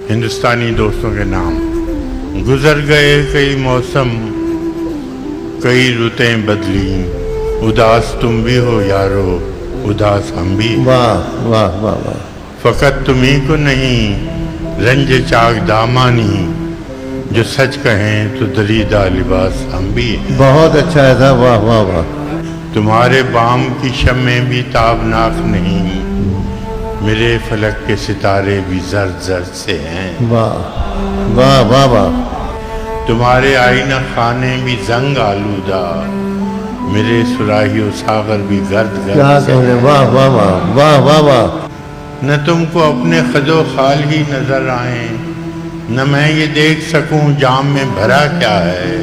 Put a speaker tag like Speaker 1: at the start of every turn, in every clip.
Speaker 1: ہندوستانی دوستوں کے نام۔ گزر گئے کئی موسم، کئی رتیں بدلی، اداس تم بھی ہو یارو، اداس ہم بھی۔
Speaker 2: واہ واہ واہ واہ،
Speaker 1: فقط تمہیں کو نہیں رنج چاک دامانی، جو سچ کہیں تو دریدہ لباس ہم بھی۔
Speaker 2: بہت اچھا ہے تھا، واہ واہ واہ۔
Speaker 1: تمہارے بام کی شمیں بھی تابناک نہیں، میرے فلک کے ستارے بھی زرد زرد سے ہیں۔
Speaker 2: واہ واہ واہ واہ،
Speaker 1: تمہارے آئینہ خانے بھی زنگ آلودہ، میرے سراہی و ساغر بھی گرد
Speaker 2: کیا
Speaker 1: گرد سے
Speaker 2: کہنے،
Speaker 1: ہیں۔
Speaker 2: واہ واہ واہ واہ واہ واہ۔
Speaker 1: نہ تم کو اپنے خد و خال ہی نظر آئیں، نہ میں یہ دیکھ سکوں جام میں بھرا کیا ہے۔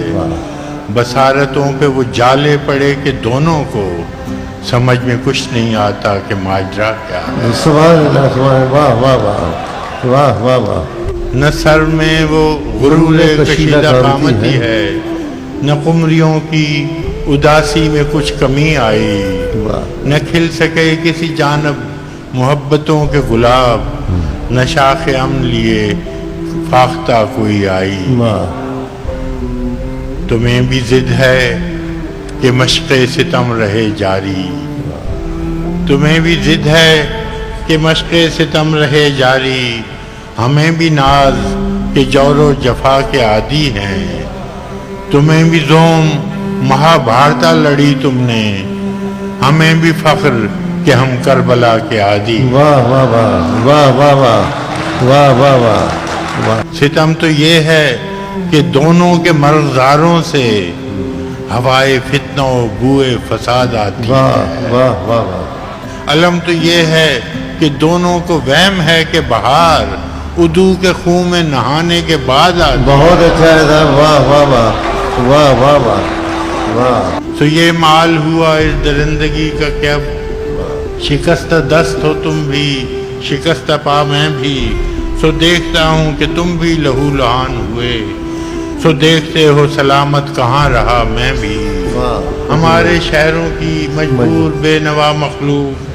Speaker 1: بصارتوں پہ وہ جالے پڑے کہ دونوں کو سمجھ میں کچھ نہیں آتا کہ ماجرا کیا ہے۔
Speaker 2: سبحان اللہ، سبحان اللہ، واہ واہ واہ واہ واہ واہ۔
Speaker 1: نہ سر میں وہ غرور کشیدہ قامتی ہے، نہ قمریوں کی اداسی میں کچھ کمی آئی، نہ کھل سکے کسی جانب محبتوں کے گلاب، نہ شاخ امن لیے فاختہ کوئی آئی۔ تمہیں بھی ضد ہے کہ مشق ستم رہے جاری، تمہیں بھی ضد ہے کہ مشق ستم رہے جاری، ہمیں بھی ناز کہ جور و جفا کے عادی ہیں۔ تمہیں بھی زوم مہا بھارتا لڑی تم نے، ہمیں بھی فخر کہ ہم کربلا کے عادی۔
Speaker 2: واہ واہ واہ واہ واہ واہ واہ واہ واہ۔
Speaker 1: ستم تو یہ ہے کہ دونوں کے مرغزاروں سے ہوائے فتنہ و بوئے فساد آتی
Speaker 2: واہ
Speaker 1: ہے۔
Speaker 2: واہ واہ واہ،
Speaker 1: علم تو یہ ہے کہ دونوں کو وہم ہے کہ بہار ادو کے خون میں نہانے کے بعد آتی ہے۔
Speaker 2: بہت اچھا ہے تھا، واہ واہ واہ واہ واہ واہ واہ۔
Speaker 1: تو یہ مال ہوا اس درندگی کا کہ اب شکستہ دست ہو تم بھی، شکستہ پا میں بھی، سو دیکھتا ہوں کہ تم بھی لہو لہان ہوئے، سو دیکھتے ہو سلامت کہاں رہا میں بھی۔ ہمارے شہروں کی مجبور بے نوا مخلوق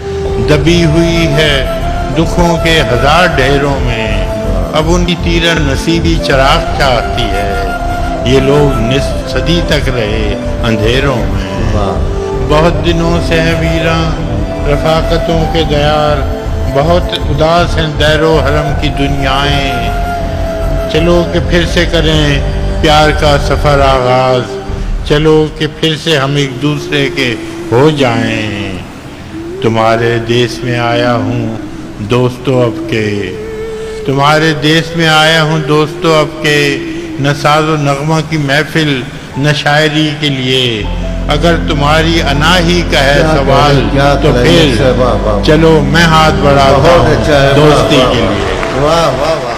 Speaker 1: دبی ہوئی ہے دکھوں کے ہزار ڈھیروں میں، اب ان کی تیرہ نصیبی چراغ چاہتی ہے، یہ لوگ نصف صدی تک رہے اندھیروں میں۔ بہت دنوں سے ہیں ویراں رفاقتوں کے دیار، بہت اداس ہیں دیر و حرم کی دنیائیں، چلو کہ پھر سے کریں پیار کا سفر آغاز، چلو کہ پھر سے ہم ایک دوسرے کے ہو جائیں۔ تمہارے دیس میں آیا ہوں دوستوں اب کے، تمہارے دیس میں آیا ہوں دوستوں اب کے، نہ ساز و نغمہ کی محفل نہ شاعری کے لیے، اگر تمہاری انا ہی کا ہے سوال تو پھر چلو میں ہاتھ بڑھاتا ہوں دوستی کے لیے۔
Speaker 2: واہ واہ واہ۔